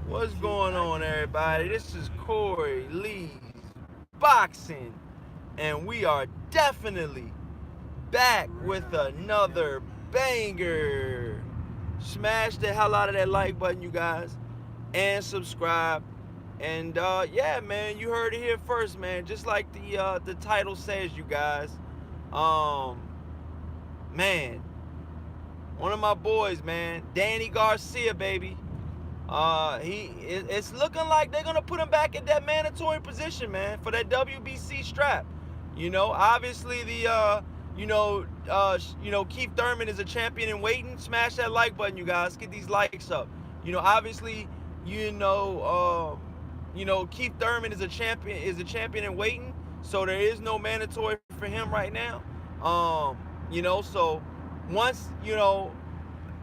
What's going on, everybody? This is Corey Lee's Boxing, and we are definitely back with another banger. Smash the hell out of that like button, you guys, and subscribe. And yeah, man, you heard it here first, man. Just like the title says, you guys. Um, man, one of my boys, man, Danny Garcia, baby. It's looking like they're gonna put him back at that mandatory position, man, for that WBC strap. Obviously Keith Thurman is a champion in waiting. Smash that like button, you guys. Get these likes up. Obviously, Keith Thurman is a champion in waiting. So there is no mandatory for him right now. So once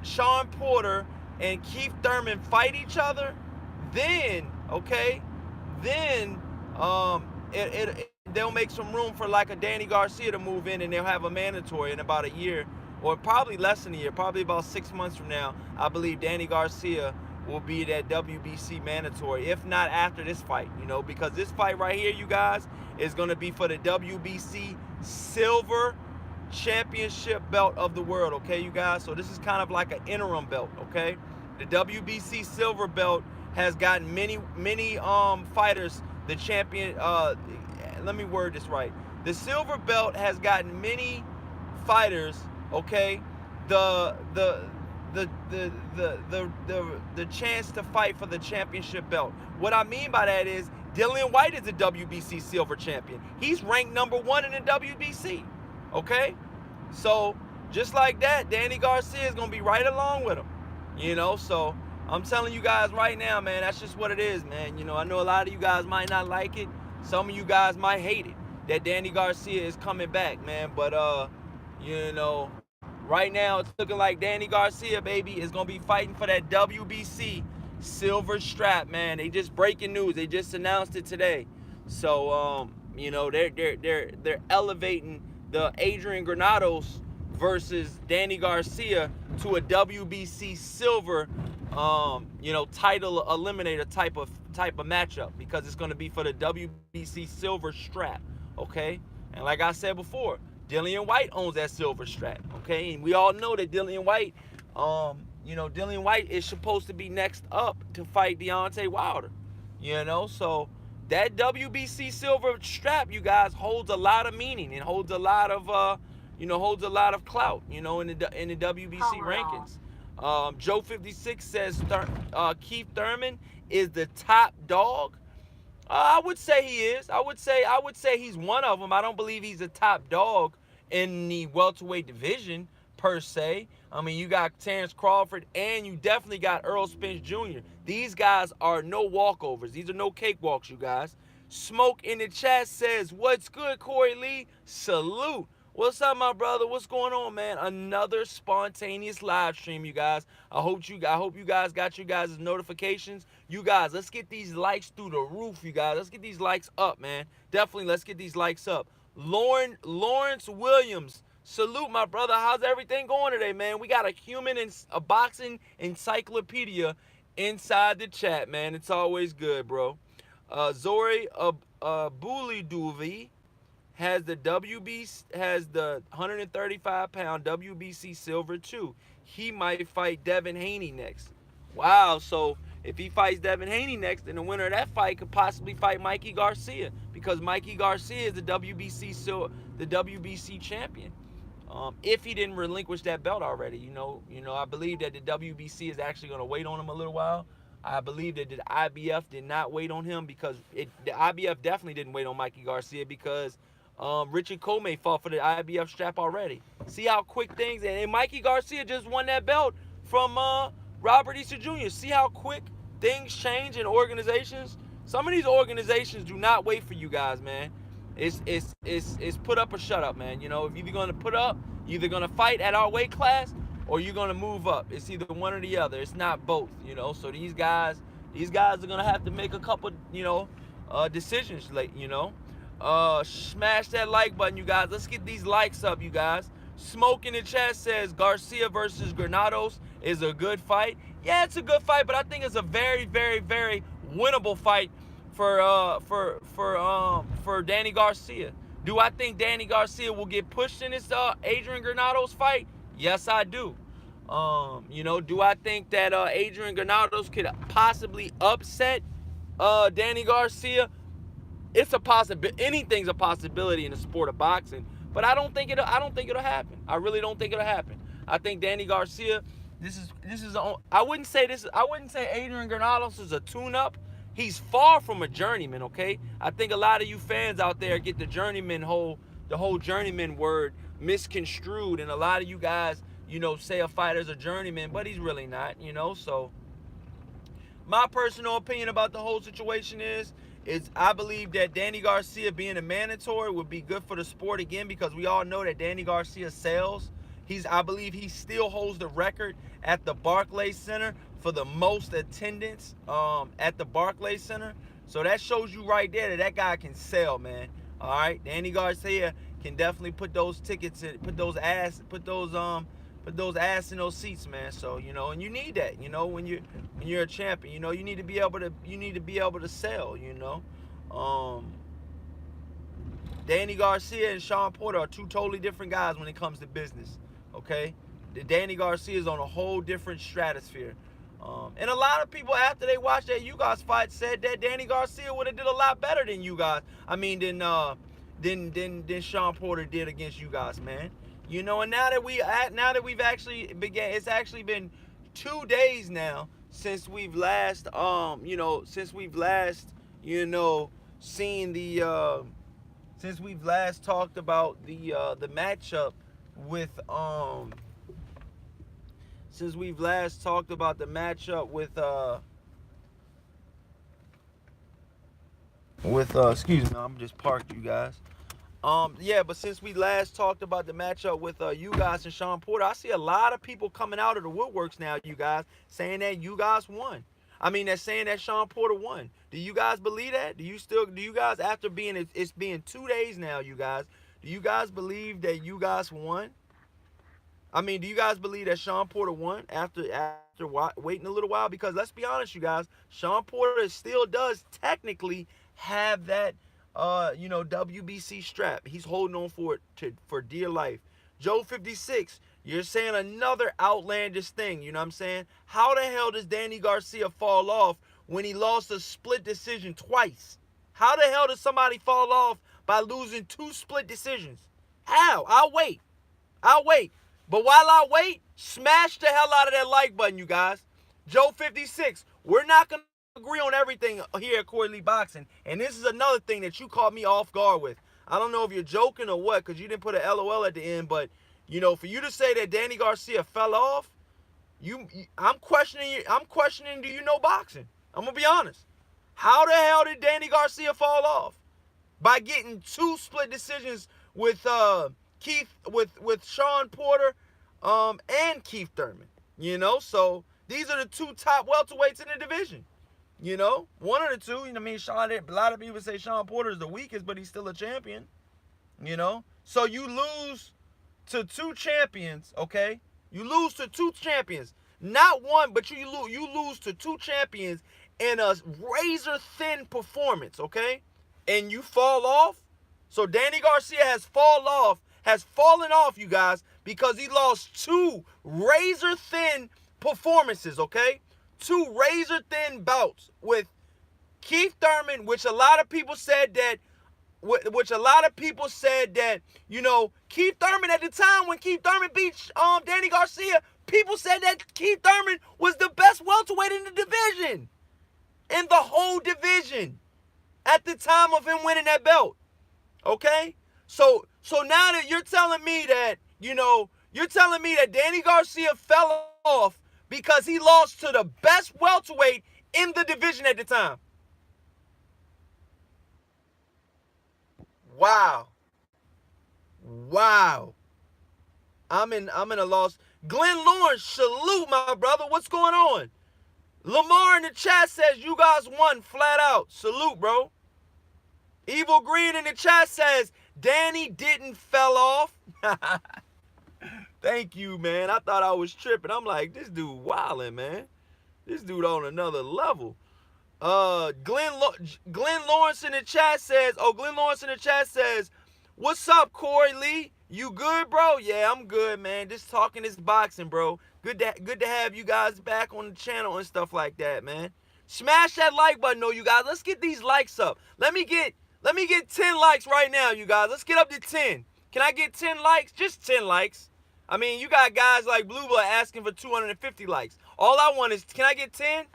Sean Porter and Keith Thurman fight each other, then then they'll make some room for like a Danny Garcia to move in, and they'll have a mandatory in about a year, or probably less than a year, probably about 6 months from now. I believe Danny Garcia will be that WBC mandatory, if not after this fight. Because this fight right here, you guys, is going to be for the WBC silver championship belt of the world, okay, you guys? So this is kind of like an interim belt, okay? The WBC silver belt has gotten many fighters the champion. Let me word this right. The silver belt has gotten many fighters, okay, the the the chance to fight for the championship belt. What I mean by that is Dillian White is a WBC silver champion. He's ranked #1 in the WBC. Okay? So just like that, Danny Garcia is gonna be right along with him. So I'm telling you guys right now, man, that's just what it is, man. I know a lot of you guys might not like it. Some of you guys might hate it that Danny Garcia is coming back, man. But right now it's looking like Danny Garcia, baby, is gonna be fighting for that WBC silver strap, man. They just breaking news. They just announced it today. So they're elevating the Adrian Granados versus Danny Garcia to a WBC silver title eliminator type of matchup, because it's going to be for the WBC silver strap, okay? And like I said before, Dillian White owns that silver strap, okay? And we all know that Dillian White is supposed to be next up to fight Deontay Wilder, so that WBC silver strap, you guys, holds a lot of meaning and holds a lot of clout, in the WBC rankings. Joe 56 says Keith Thurman is the top dog. I would say he is. I would say he's one of them. I don't believe he's a top dog in the welterweight division per se. I mean, you got Terrence Crawford, and you definitely got Earl Spence Jr. These guys are no walkovers. These are no cakewalks, you guys. Smoke in the chat says, "What's good, Corey Lee? Salute." What's up, my brother? What's going on, man? Another spontaneous live stream, you guys. I hope you guys got your guys' notifications. You guys, let's get these likes through the roof, you guys. Let's get these likes up, man. Definitely, let's get these likes up. Lawrence Williams, salute, my brother. How's everything going today, man? We got a boxing encyclopedia inside the chat, man. It's always good, bro. Zori Buliduvi has the 135-pound WBC silver too. He might fight Devin Haney next. Wow, so if he fights Devin Haney next, then the winner of that fight could possibly fight Mikey Garcia, because Mikey Garcia is the WBC champion. If he didn't relinquish that belt already, I believe that the WBC is actually going to wait on him a little while. I believe that the IBF did not wait on him, because the IBF definitely didn't wait on Mikey Garcia, because Richard Comey fought for the IBF strap already. See how quick things, and Mikey Garcia just won that belt from Robert Easter Jr. See how quick things change in organizations. Some of these organizations do not wait for you guys, man. It's put up or shut up, man. If you're either gonna put up, you're either gonna fight at our weight class, or you're gonna move up. It's either one or the other. It's not both, So these guys are gonna have to make a couple, decisions, smash that like button, you guys. Let's get these likes up, you guys. Smoke in the chat says Garcia versus Granados is a good fight. Yeah, it's a good fight, but I think it's a very, very, very winnable fight for Danny Garcia. Do I think Danny Garcia will get pushed in this Adrian Granados fight? Yes, I do. Do I think that Adrian Granados could possibly upset Danny Garcia? It's a possibility. Anything's a possibility in the sport of boxing, but I don't think it'll happen. I really don't think it'll happen. I think Danny Garcia. I wouldn't say Adrian Granados is a tune-up. He's far from a journeyman. Okay. I think a lot of you fans out there get the whole journeyman word misconstrued, and a lot of you guys, say a fighter's a journeyman, but he's really not. So my personal opinion about the whole situation is I believe that Danny Garcia being a mandatory would be good for the sport again, because we all know that Danny Garcia sells. I believe he still holds the record at the Barclays Center for the most attendance at the Barclays Center. So that shows you right there that guy can sell, man. All right, Danny Garcia can definitely put those tickets in, put those ass in those seats, man. So and you need that, when you're a champion, you need to be able to sell, Danny Garcia and Sean Porter are two totally different guys when it comes to business. Okay, Danny Garcia is on a whole different stratosphere. And a lot of people, after they watched that you guys fight, said that Danny Garcia would have did a lot better than you guys. I mean, than Sean Porter did against you guys, man. And now that we've actually began, it's actually been 2 days now since we've last seen the since we've last talked about the matchup with since we've last talked about the matchup with excuse me, I'm just parked, you guys. But since we last talked about the matchup with you guys and Sean Porter, I see a lot of people coming out of the woodworks now, you guys, saying that you guys won. I mean, they're saying that Sean Porter won. Do you guys believe that? Do you guys, after it's being 2 days now, you guys, do you guys believe that you guys won? I mean, do you guys believe that Sean Porter won after waiting a little while? Because let's be honest, you guys, Sean Porter still does technically have that WBC strap. He's holding on for it for dear life. Joe 56, you're saying another outlandish thing, you know what I'm saying? How the hell does Danny Garcia fall off when he lost a split decision twice? How the hell does somebody fall off by losing 2 split decisions? How? I'll wait. But while I wait, smash the hell out of that like button, you guys. Joe 56, we're not going to agree on everything here at Quarterly Boxing. And this is another thing that you caught me off guard with. I don't know if you're joking or what, because you didn't put an LOL at the end. But, for you to say that Danny Garcia fell off, I'm questioning do you know boxing? I'm going to be honest. How the hell did Danny Garcia fall off? By getting 2 split decisions with Sean Porter and Keith Thurman. So these are the 2 top welterweights in the division. One of the 2. A lot of people say Sean Porter is the weakest, but he's still a champion. So you lose to 2 champions, okay? You lose to 2 champions. Not one, but you lose to 2 champions in a razor-thin performance, okay? And you fall off. So Danny Garcia has fallen off, you guys, because he lost 2 razor-thin performances, okay? 2 razor-thin bouts with Keith Thurman, which a lot of people said that, Keith Thurman at the time when Keith Thurman beat Danny Garcia, people said that Keith Thurman was the best welterweight in the division, in the whole division, at the time of him winning that belt, okay? So now that you're telling me that, Danny Garcia fell off because he lost to the best welterweight in the division at the time. Wow. I'm in a loss. Glenn Lawrence, salute, my brother. What's going on? Lamar in the chat says you guys won flat out. Salute, bro. Evil Green in the chat says Danny didn't fell off. Thank you, man. I thought I was tripping. I'm like, this dude wildin', man. This dude on another level. Glenn Lawrence in the chat says, what's up, Corey Lee? You good, bro? Yeah, I'm good, man. Just talking this boxing, bro. Good to have you guys back on the channel and stuff like that, man. Smash that like button, though, you guys. Let's get these likes up. Let me get 10 likes right now, you guys. Let's get up to 10. Can I get 10 likes? Just 10 likes. I mean, you got guys like Blue Blood asking for 250 likes. All I want is, can I get 10?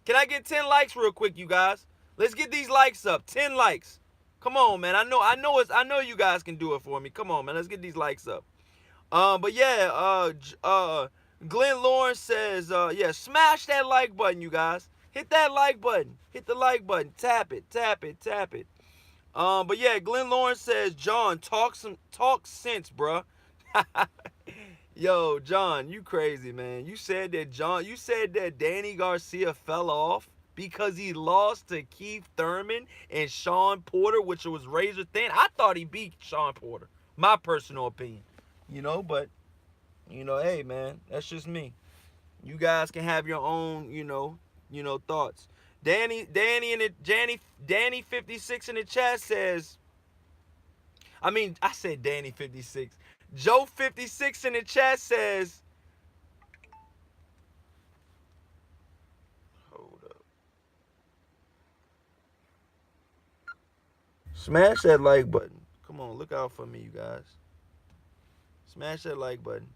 Can I get 10 likes real quick, you guys? Let's get these likes up. 10 likes. Come on, man. I know you guys can do it for me. Come on, man. Let's get these likes up. But yeah, Glenn Lawrence says, yeah, smash that like button, you guys. Hit that like button. Hit the like button. Tap it. Tap it. Tap it. But yeah, Glenn Lawrence says, John, talk sense, bruh. Yo, John, you crazy, man. You said that Danny Garcia fell off because he lost to Keith Thurman and Sean Porter, which was razor thin. I thought he beat Sean Porter. My personal opinion. But hey, man, that's just me. You guys can have your own, thoughts. Danny 56 in the chat says, I said Danny 56. Joe 56 in the chat says, hold up. Smash that like button. Come on, look out for me, you guys. Smash that like button.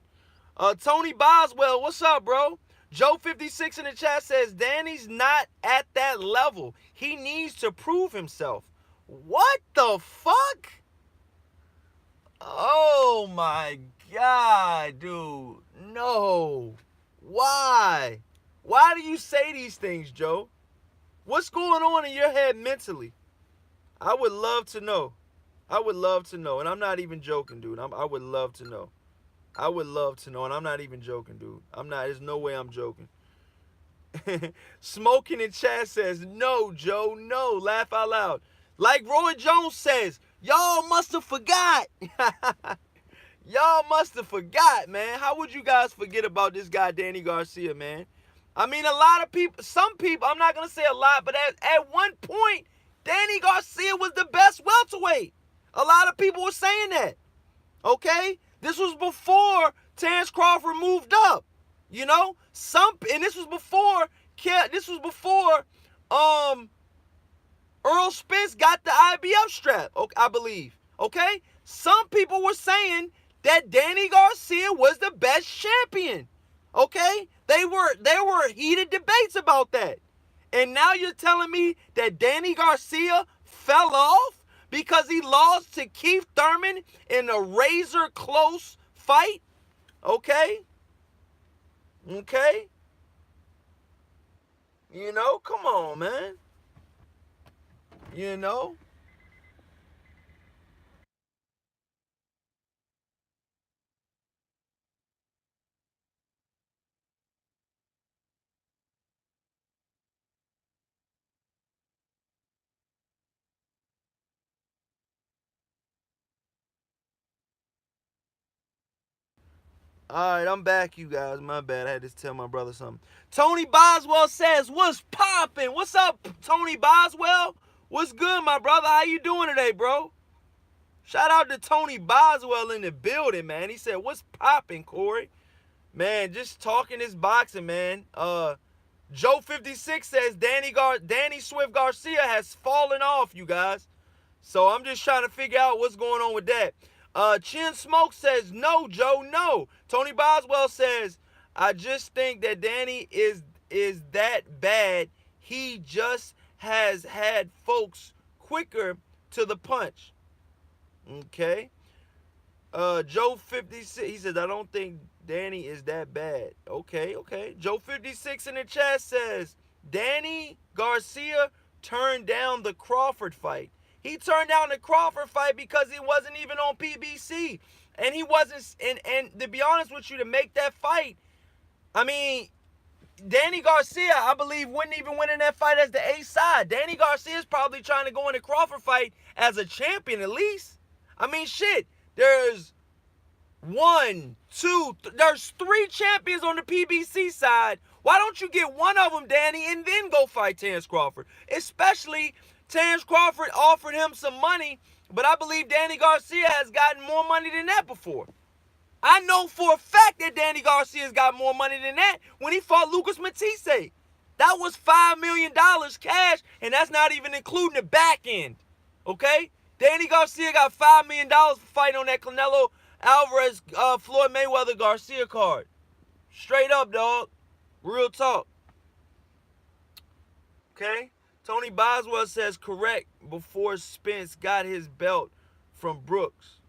Tony Boswell, what's up, bro? Joe 56 in the chat says, Danny's not at that level. He needs to prove himself. What the fuck? Oh my God, dude. No. Why? Why do you say these things, Joe? What's going on in your head mentally? I would love to know. I would love to know. And I'm not even joking, dude. I would love to know. I would love to know. And I'm not even joking, dude. There's no way I'm joking. Smoking in chat says, no, Joe, no. Laugh out loud. Like Roy Jones says, y'all must have forgot. Y'all must have forgot, man. How would you guys forget about this guy, Danny Garcia, man? I mean, a lot of people, some people, I'm not going to say a lot, but at one point, Danny Garcia was the best welterweight. A lot of people were saying that. Okay? This was before Terrence Crawford moved up. And this was before Earl Spence got the IBF strap, I believe. Okay? Some people were saying that Danny Garcia was the best champion. Okay? There were heated debates about that. And now you're telling me that Danny Garcia fell off because he lost to Keith Thurman in a razor close fight? Okay? Okay? Come on, man. All right, I'm back, you guys. My bad. I had to tell my brother something. Tony Boswell says, what's poppin'? What's up, Tony Boswell? What's good, my brother? How you doing today, bro? Shout out to Tony Boswell in the building, man. He said, what's poppin', Corey? Man, just talking this boxing, man. Joe 56 says Danny Swift Garcia has fallen off, you guys. So I'm just trying to figure out what's going on with that. Chin Smoke says, no, Joe, no. Tony Boswell says, I just think that Danny is that bad. He just has had folks quicker to the punch. Okay. Joe 56, he says, I don't think Danny is that bad. Okay. Joe 56 in the chat says, Danny Garcia turned down the Crawford fight. He turned down the Crawford fight because he wasn't even on PBC. And he wasn't, and to be honest with you, to make that fight, I mean, Danny Garcia, I believe, wouldn't even win in that fight as the A side. Danny Garcia is probably trying to go in the Crawford fight as a champion at least. I mean, shit, there's One, two, there's three champions on the PBC side. Why don't you get one of them, Danny, and then go fight Terence Crawford? Especially Terence Crawford offered him some money, but I believe Danny Garcia has gotten more money than that before. I know for a fact that Danny Garcia's got more money than that when he fought Lucas Matisse. That was $5 million cash, and that's not even including the back end. Okay? Danny Garcia got $5 million for fighting on that Canelo Alvarez, Floyd Mayweather Garcia card. Straight up, dog. Real talk. Okay? Tony Boswell says correct before Spence got his belt from Brooks.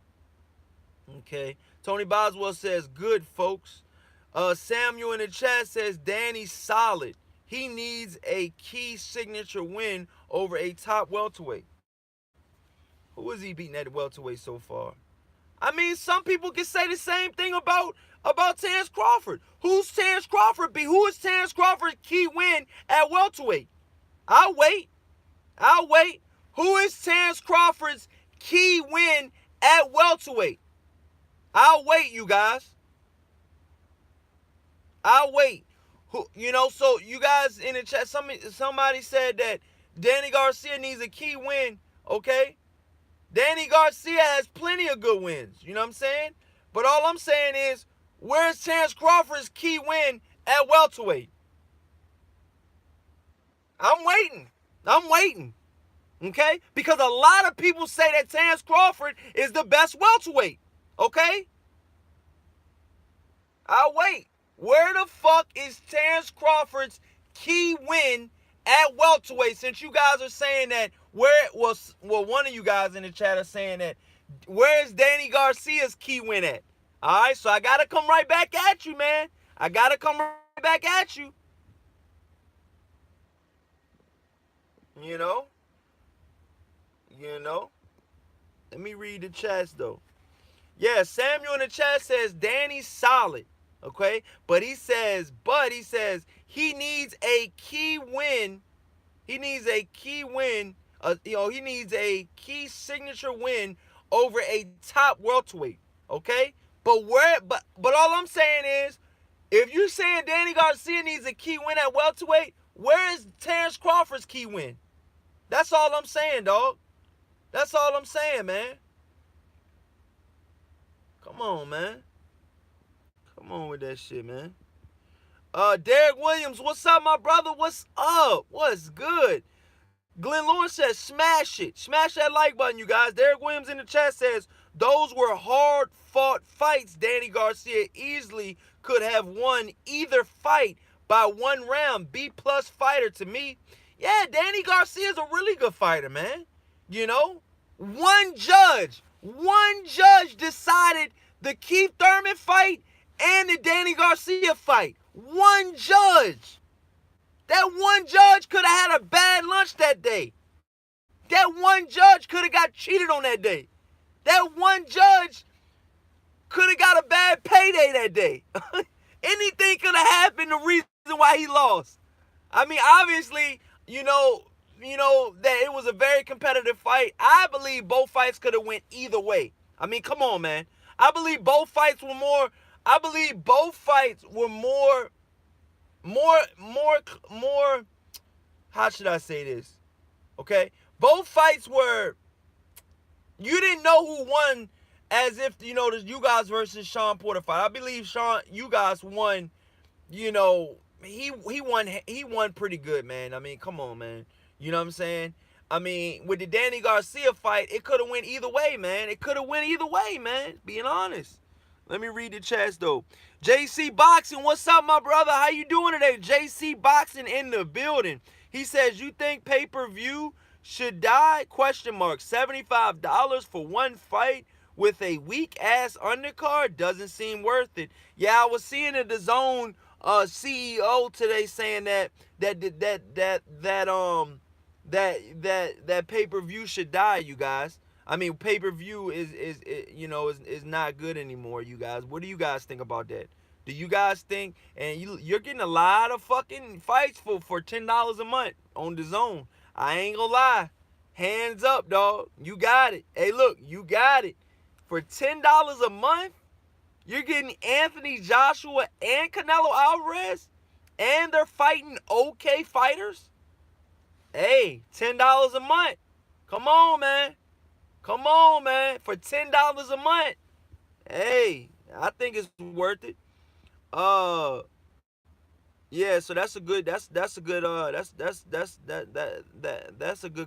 Okay. Tony Boswell says good, folks. Samuel in the chat says Danny's solid. He needs a key signature win over a top welterweight. Who is he beating at welterweight so far? I mean, some people can say the same thing about Terence Crawford. Who's Terence Crawford be? Who is Terence Crawford's key win at welterweight? I'll wait. Who is Terence Crawford's key win at welterweight? I'll wait, you guys. I'll wait. So you guys in the chat, somebody said that Danny Garcia needs a key win, okay? Danny Garcia has plenty of good wins, you know what I'm saying? But all I'm saying is, where's Terence Crawford's key win at welterweight? I'm waiting, okay? Because a lot of people say that Terence Crawford is the best welterweight, okay? I'll wait. Where the fuck is Terence Crawford's key win at welterweight? Since you guys are saying that, one of you guys in the chat are saying that, where's Danny Garcia's key win at? All right, so I got to come right back at you, man. I got to come right back at you. You know? Let me read the chats, though. Yeah, Samuel in the chat says Danny's solid. Okay? But he says he needs a key win. He needs a key win. He needs a key signature win over a top welterweight. Okay? But all I'm saying is, if you're saying Danny Garcia needs a key win at welterweight, where is Terence Crawford's key win? That's all I'm saying, dog. That's all I'm saying, man. Come on, man. Come on with that shit, man. Derek Williams, what's up, my brother? What's up? What's good? Glenn Lawrence says, smash it. Smash that like button, you guys. Derek Williams in the chat says, those were hard-fought fights. Danny Garcia easily could have won either fight by 1 round. B-plus fighter to me. Yeah, Danny Garcia is a really good fighter, man. You know? One judge decided the Keith Thurman fight and the Danny Garcia fight. One judge. That one judge could have had a bad lunch that day. That one judge could have got cheated on that day. That one judge could have got a bad payday that day. Anything could have happened, the reason why he lost. I mean, obviously, you know that it was a very competitive fight. I believe both fights could have went either way. I mean, come on, man. I believe both fights were more, how should I say this? Okay? Both fights were, you didn't know who won, as if, the Ugas versus Sean Porter fight. I believe Ugas won, he won pretty good, man. I mean, come on, man. You know what I'm saying? I mean, with the Danny Garcia fight, it could have went either way, man. Being honest. Let me read the chats, though. JC Boxing, what's up, my brother? How you doing today? JC Boxing in the building. He says, you think pay-per-view should die? $75 for one fight with a weak-ass undercard doesn't seem worth it. Yeah, I was seeing the DAZN CEO today saying that pay-per-view should die, you guys. I mean, pay-per-view is not good anymore, you guys. What do you guys think about that? Do you guys think, and you're getting a lot of fucking fights for $10 a month on DAZN. I ain't gonna lie. Hands up, dog. You got it. Hey, look, you got it. For $10 a month, You're getting Anthony Joshua and Canelo Alvarez, and they're fighting okay fighters? Hey, $10 a month. Come on, man. Come on, man. For $10 a month. Hey, I think it's worth it. Uh yeah, so that's a good that's a good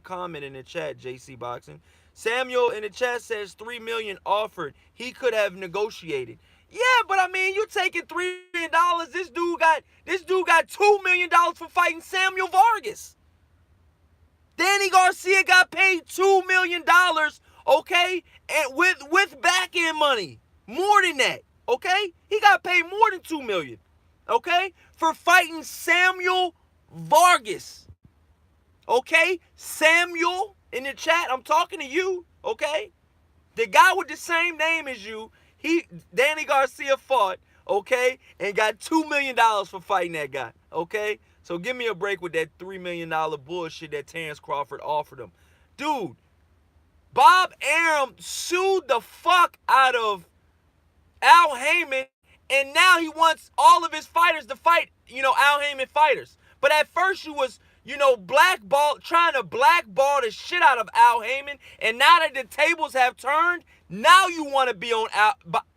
comment in the chat, JC Boxing. Samuel in the chat says 3 million offered. He could have negotiated. Yeah, but I mean, you taking $3 million. This dude got $2 million for fighting Samuel Vargas. Danny Garcia got paid $2 million, okay? And with back end money. More than that, okay? He got paid more than $2 million, okay? For fighting Samuel Vargas. Okay? Samuel in the chat, I'm talking to you, okay? The guy with the same name as you, Danny Garcia fought, okay, and got $2 million for fighting that guy, okay? So give me a break with that $3 million bullshit that Terrence Crawford offered him. Dude, Bob Arum sued the fuck out of Al Heyman, and now he wants all of his fighters to fight, Al Heyman fighters. But at first you was, trying to blackball the shit out of Al Heyman, and now that the tables have turned, now you want to be on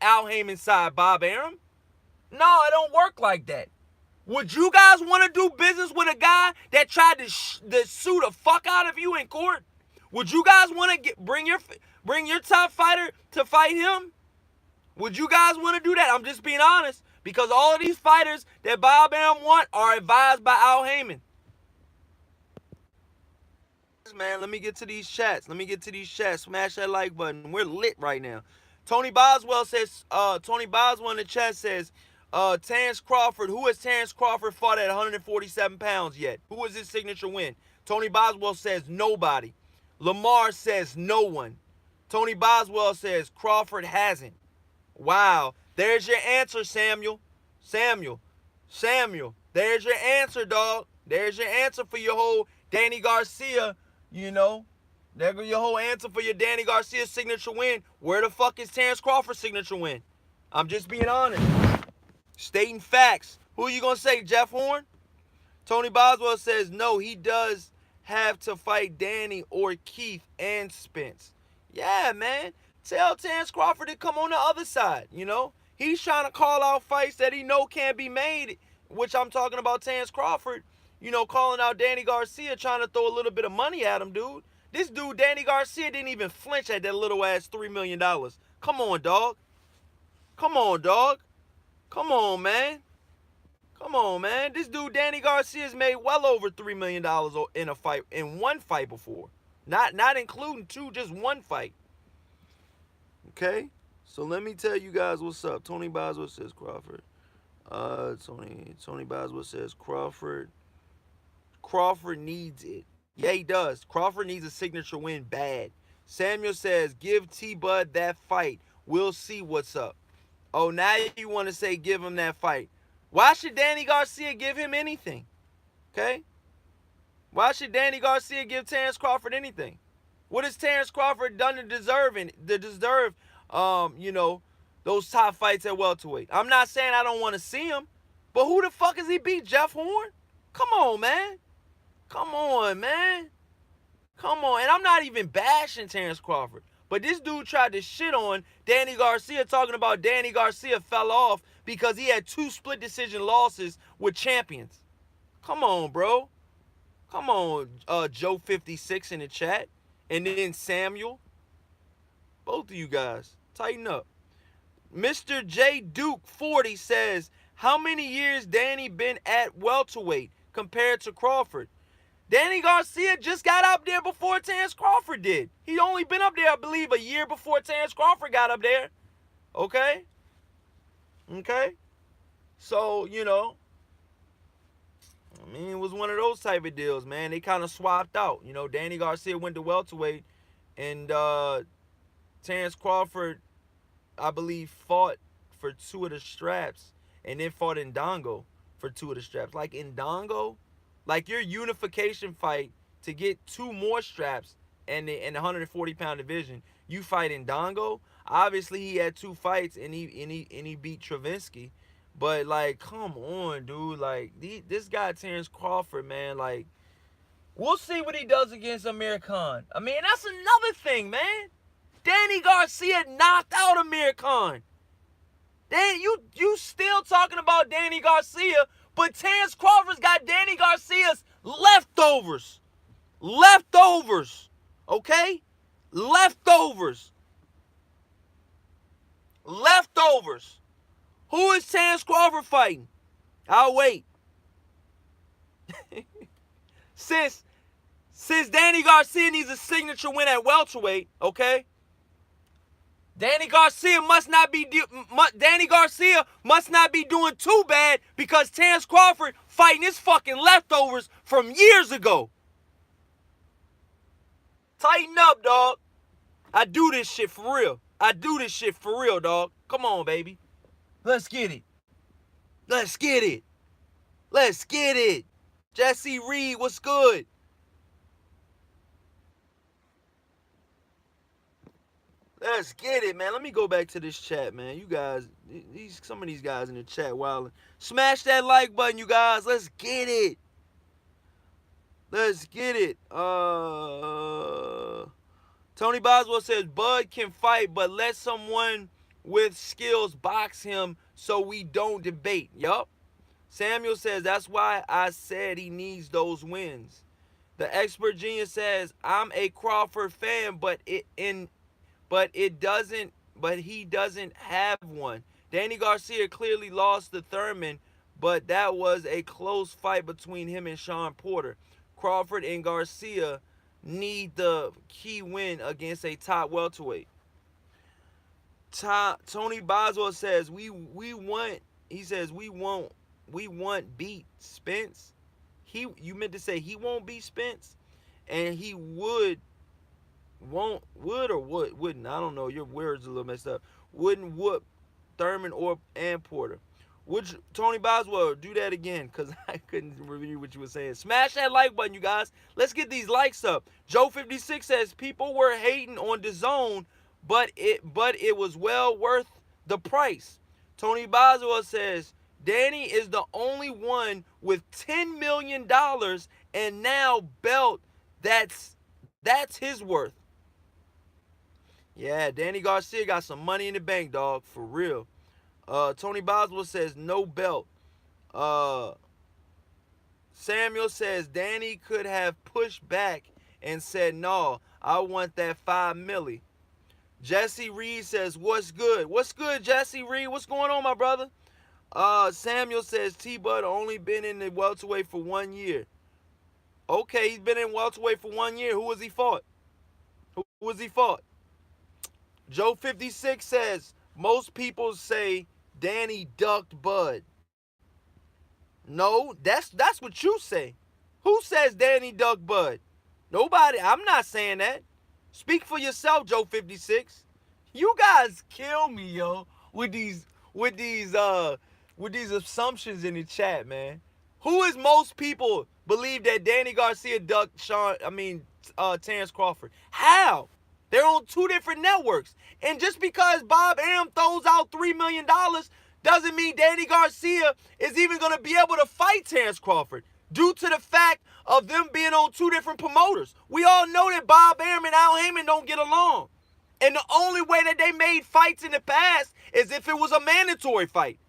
Al Heyman's side, Bob Arum? No, it don't work like that. Would you guys want to do business with a guy that tried to sue the fuck out of you in court? Would you guys want to bring your top fighter to fight him? Would you guys want to do that? I'm just being honest, because all of these fighters that Bob Arum want are advised by Al Heyman. Man, let me get to these chats. Smash that like button. We're lit right now. Tony Boswell in the chat says, Terrence Crawford, who has Terrence Crawford fought at 147 pounds yet? Who was his signature win? Tony Boswell says nobody. Lamar says no one. Tony Boswell says Crawford hasn't. Wow. There's your answer, Samuel. There's your answer, dog. There's your answer for your whole Danny Garcia, There go your whole answer for your Danny Garcia signature win. Where the fuck is Terrence Crawford's signature win? I'm just being honest. Stating facts. Who are you going to say, Jeff Horn? Tony Boswell says, no, he does have to fight Danny or Keith and Spence. Yeah, man. Tell Terrence Crawford to come on the other side, He's trying to call out fights that he know can't be made, which I'm talking about Terrence Crawford, calling out Danny Garcia, trying to throw a little bit of money at him, dude. This dude, Danny Garcia, didn't even flinch at that little ass $3 million. Come on, dog. Come on, man. This dude, Danny Garcia, has made well over $3 million in one fight before. Not including two, just one fight. Okay? So let me tell you guys what's up. Tony Boswell says Crawford. Tony Boswell says Crawford needs it. Yeah, he does. Crawford needs a signature win bad. Samuel says, give T-Bud that fight. We'll see what's up. Oh, now you want to say give him that fight. Why should Danny Garcia give him anything? Okay? Why should Danny Garcia give Terrence Crawford anything? What has Terrence Crawford done to deserve those top fights at welterweight? I'm not saying I don't want to see him, but who the fuck has he beat, Jeff Horn? Come on, man. And I'm not even bashing Terrence Crawford, but this dude tried to shit on Danny Garcia, talking about Danny Garcia fell off because he had 2 split decision losses with champions. Come on, bro. Come on, Joe 56 in the chat. And then Samuel. Both of you guys, tighten up. Mr. J. Duke 40 says, how many years Danny been at welterweight compared to Crawford? Danny Garcia just got up there before Terrence Crawford did. He only been up there, I believe, a year before Terrence Crawford got up there. Okay? So, it was one of those type of deals, man. They kind of swapped out. Danny Garcia went to welterweight, and Terrence Crawford, I believe, fought for 2 of the straps, and then fought Ndongo for 2 of the straps. Like Ndongo, like your unification fight to get 2 more straps, in the 140-pound division. You fight in Dongo. Obviously, he had 2 fights and he beat Travinsky. But like, come on, dude. Like this guy Terrence Crawford, man. Like, we'll see what he does against Amir Khan. I mean, that's another thing, man. Danny Garcia knocked out Amir Khan. Then you still talking about Danny Garcia, but Terrence Crawford's got Danny Garcia's leftovers. Leftovers. Okay? Leftovers. Leftovers. Who is Terrence Crawford fighting? I'll wait. Since Danny Garcia needs a signature win at welterweight, okay? Danny Garcia must not be doing too bad because Terrence Crawford fighting his fucking leftovers from years ago. Tighten up, dog. I do this shit for real. I do this shit for real, dog. Come on, baby. Let's get it. Let's get it. Let's get it. Jesse Reed, what's good? Let's get it, man. Let me go back to this chat, man. You guys, some of these guys in the chat wilding. Smash that like button, you guys. Let's get it. Let's get it. Tony Boswell says Bud can fight, but let someone with skills box him so we don't debate. Yup. Samuel says that's why I said he needs those wins. The expert genius says I'm a Crawford fan, but he doesn't have one. Danny Garcia clearly lost to Thurman, but that was a close fight between him and Sean Porter. Crawford and Garcia need the key win against a top welterweight. Tony Boswell says we want beat Spence. You meant to say he won't beat Spence, and he wouldn't, I don't know, your words are a little messed up. Wouldn't whoop Thurman and Porter. Would Tony Boswell do that again? Because I couldn't review what you were saying. Smash that like button, you guys. Let's get these likes up. Joe56 says people were hating on DAZN, but it was well worth the price. Tony Boswell says Danny is the only one with $10 million and now belt that's his worth. Yeah, Danny Garcia got some money in the bank, dog, for real. Tony Boswell says no belt. Samuel says Danny could have pushed back and said, no, I want that $5 million. Jesse Reed says, what's good? What's good, Jesse Reed? What's going on, my brother? Samuel says T-Bud only been in the welterweight for 1 year. Okay, he's been in welterweight for 1 year. Who was he fought? Joe 56 says most people say Danny ducked Bud. No, that's what you say. Who says Danny ducked Bud? Nobody. I'm not saying that. Speak for yourself, Joe 56. You guys kill me, yo, with these assumptions in the chat, man. Who is most people believe that Danny Garcia ducked Terrence Crawford? How? They're on 2 different networks. And just because Bob Arum throws out $3 million doesn't mean Danny Garcia is even going to be able to fight Terrence Crawford due to the fact of them being on 2 different promoters. We all know that Bob Arum and Al Heyman don't get along. And the only way that they made fights in the past is if it was a mandatory fight.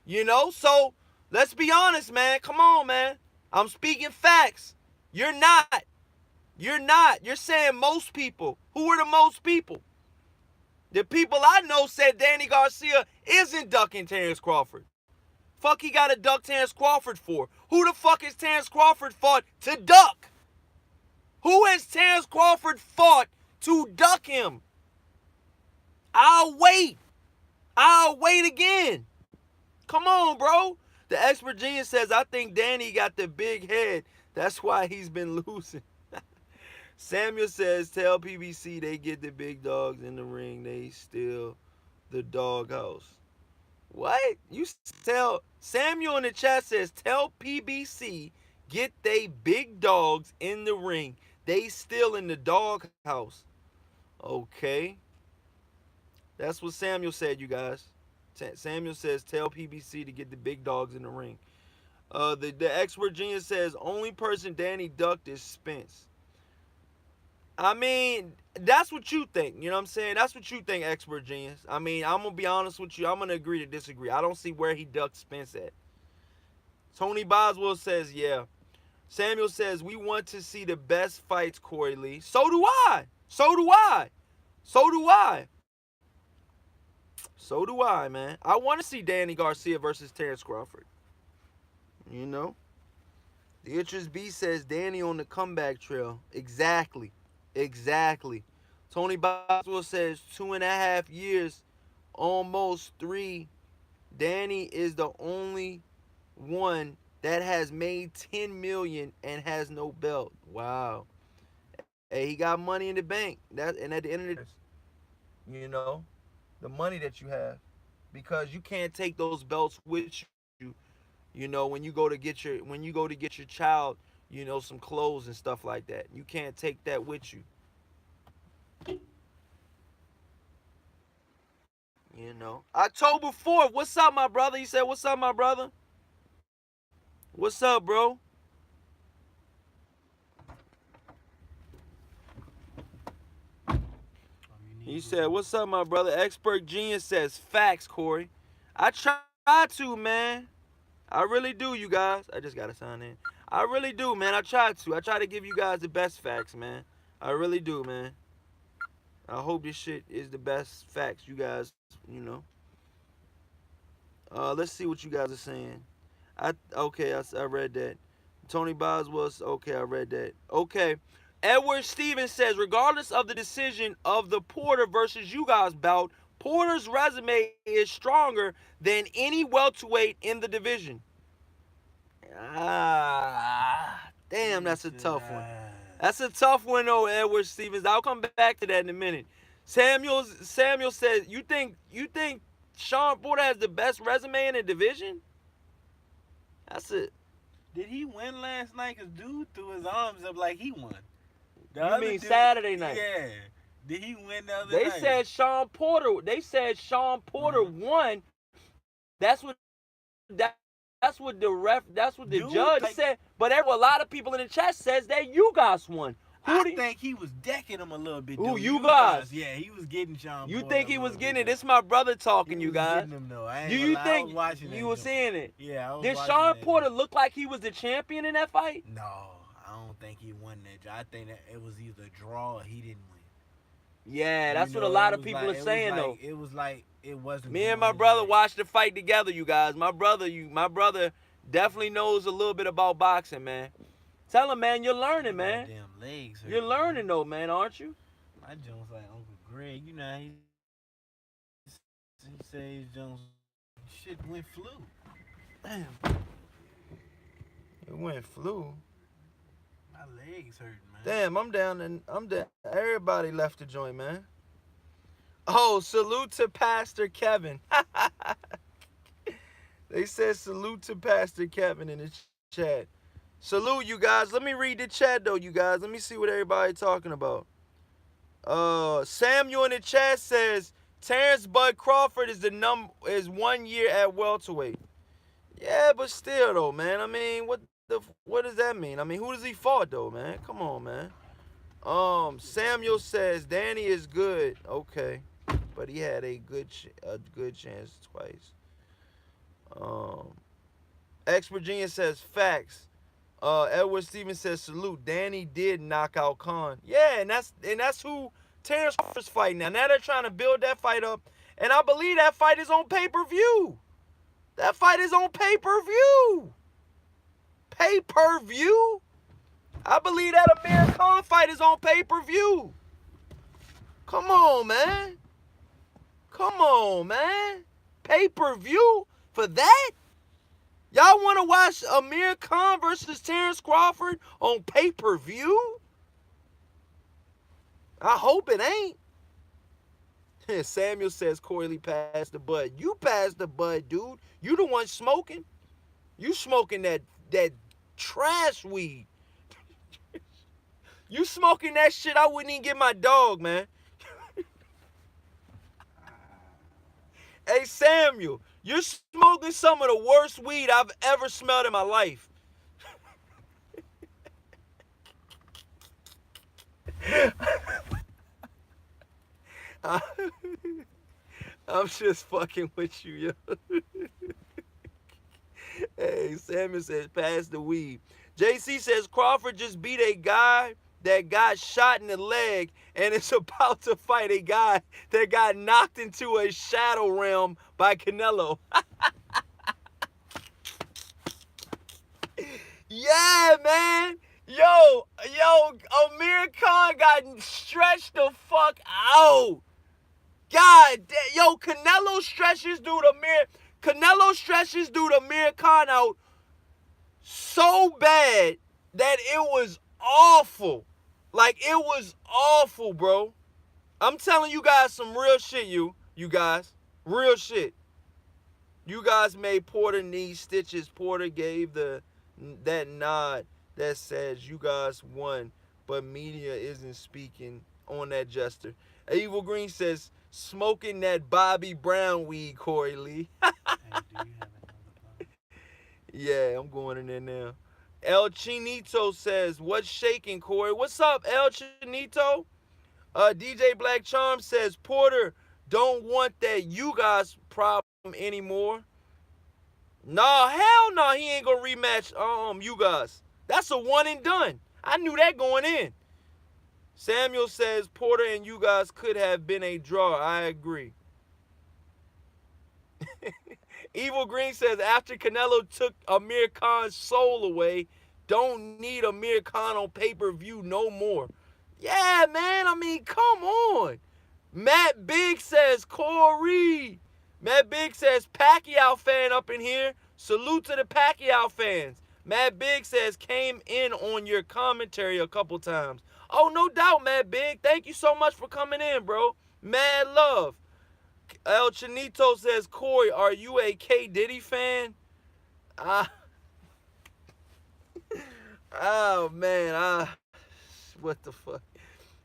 You know? So, let's be honest, man. Come on, man. I'm speaking facts. You're not. You're saying most people. Who are the most people? The people I know said Danny Garcia isn't ducking Terrence Crawford. Fuck he got to duck Terrence Crawford for? Who the fuck is Terrence Crawford fought to duck? Who has Terrence Crawford fought to duck him? I'll wait again. Come on, bro. The expert genius says, I think Danny got the big head. That's why he's been losing. Samuel says, tell PBC they get the big dogs in the ring. They steal the doghouse. What? You tell Samuel in the chat says, tell PBC get they big dogs in the ring. They still in the doghouse. Okay. That's what Samuel said, you guys. Samuel says, tell PBC to get the big dogs in the ring. The expert genius says, only person Danny ducked is Spence. I mean, that's what you think. You know what I'm saying? That's what you think, expert genius. I mean, I'm going to be honest with you. I'm going to agree to disagree. I don't see where he ducked Spence at. Tony Boswell says, yeah. Samuel says, we want to see the best fights, Corey Lee. So do I. So do I. So do I. So do I, man. I want to see Danny Garcia versus Terrence Crawford. You know? The Itchers B says Danny on the comeback trail. Exactly. Exactly. Tony Boswell says 2.5 years, almost 3. Danny is the only one that has made 10 million and has no belt. Wow. Hey, he got money in the bank. And at the end of the, you know, the money that you have, because you can't take those belts with you. You know, when you go to get your child, you know, some clothes and stuff like that. You can't take that with you. You know. October 4th. What's up, my brother? He said, what's up, my brother? What's up, bro? He said, what's up, my brother? Expert Genius says, facts, Corey. I try to, man. I really do, you guys. I just got to sign in. I really do, man. I try to. I try to give you guys the best facts, man. I really do, man. I hope this shit is the best facts, you guys, you know. Let's see what you guys are saying. I read that. Tony Boswell, okay, I read that. Okay. Edward Stevens says, regardless of the decision of the Porter versus you guys bout, Porter's resume is stronger than any welterweight in the division. Damn, that's a tough one. That's a tough one, though, Edward Stevens. I'll come back to that in a minute. Samuel says, you think Sean Porter has the best resume in the division? That's it. Did he win last night? Because dude threw his arms up like he won. You mean Saturday night? Yeah. Did he win the other They night? said Sean Porter won. That's what the judge said. But there were a lot of people in the chat says that you guys won. I think he was decking him a little bit. Who, you guys? Yeah, he was getting Sean Porter. You think he was getting it? This is my brother talking, you guys. Getting him, though. Do you think you were seeing it? Yeah, I was Did Sean Porter look like he was the champion in that fight? No, I don't think he won that. I think that it was either a draw or he didn't win. Yeah, that's what a lot of people are saying, though. It was like it wasn't. Me and my brother watched the fight together, you guys. My brother definitely knows a little bit about boxing, man. Tell him, man, you're learning, man. Damn legs hurt. You're learning, though, man, aren't you? My Jones like Uncle Greg. You know, he says Jones shit went flu. Damn. It went flu. My legs hurt, man. Damn, I'm down. Everybody left the joint, man. Oh, salute to Pastor Kevin. They said salute to Pastor Kevin in the chat. Salute, you guys. Let me read the chat, though, you guys. Let me see what everybody talking about. Samuel in the chat says Terrence Bud Crawford is 1 year at welterweight. Yeah, but still, though, man. I mean, what does that mean? I mean, who does he fought, though, man? Come on, man. Samuel says Danny is good. Okay, but he had a good chance twice. Ex Virginia says facts. Edward Stevens says salute. Danny did knock out Khan. Yeah, and that's who Terrence Crawford's fighting now. Now they're trying to build that fight up, and I believe that fight is on pay-per-view. That fight is on pay-per-view. Pay-per-view? I believe that Amir Khan fight is on pay-per-view. Come on, man. Come on, man. Pay-per-view for that? Y'all want to watch Amir Khan versus Terrence Crawford on pay-per-view? I hope it ain't. Samuel says Corey Lee passed the bud. You passed the bud, dude. You the one smoking. You smoking that trash weed. You smoking that shit, I wouldn't even get my dog, man. Hey, Samuel, you're smoking some of the worst weed I've ever smelled in my life. I, I'm just fucking with you, yo. Hey, Samuel says, pass the weed. JC says, Crawford just beat a guy that got shot in the leg and is about to fight a guy that got knocked into a shadow realm by Canelo. Yeah, man. Amir Khan got stretched the fuck out. God damn, Canelo stretches dude Amir Khan out so bad that it was awful. Like, it was awful, bro. I'm telling you guys some real shit, you guys. Real shit. You guys made Porter need stitches. Porter gave that nod that says you guys won, but media isn't speaking on that gesture. Evil Green says, smoking that Bobby Brown weed, Corey Lee. Hey, do you have another blunt? Yeah, I'm going in there now. El Chinito says, what's shaking, Corey? What's up, El Chinito? DJ Black Charm says, Porter don't want that you guys problem anymore. No, hell no, he ain't gonna rematch you guys. That's a one and done. I knew that going in. Samuel says Porter and you guys could have been a draw. I agree. Evil Green says after Canelo took Amir Khan's soul away, don't need Amir Khan on pay-per-view no more. Yeah, man, I mean, come on. Matt Big says Corey. Matt Big says Pacquiao fan up in here. Salute to the Pacquiao fans. Matt Big says came in on your commentary a couple times. Oh, no doubt, Matt Big. Thank you so much for coming in, bro. Mad love. El Chinito says, Corey, are you a K. Diddy fan? Oh, man. What the fuck?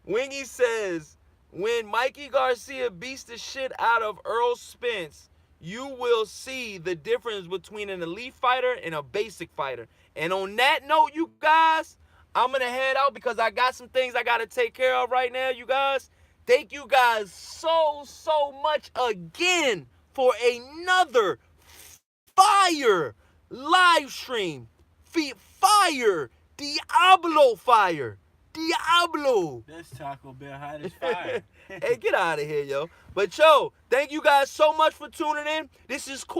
Wingy says, when Mikey Garcia beats the shit out of Earl Spence, you will see the difference between an elite fighter and a basic fighter. And on that note, you guys, I'm going to head out because I got some things I got to take care of right now, you guys. Thank you guys so much again for another fire live stream. Fire. Diablo fire. Diablo. This Taco Bell hot as fire. Hey, get out of here, yo. But, yo, thank you guys so much for tuning in. This is Corey.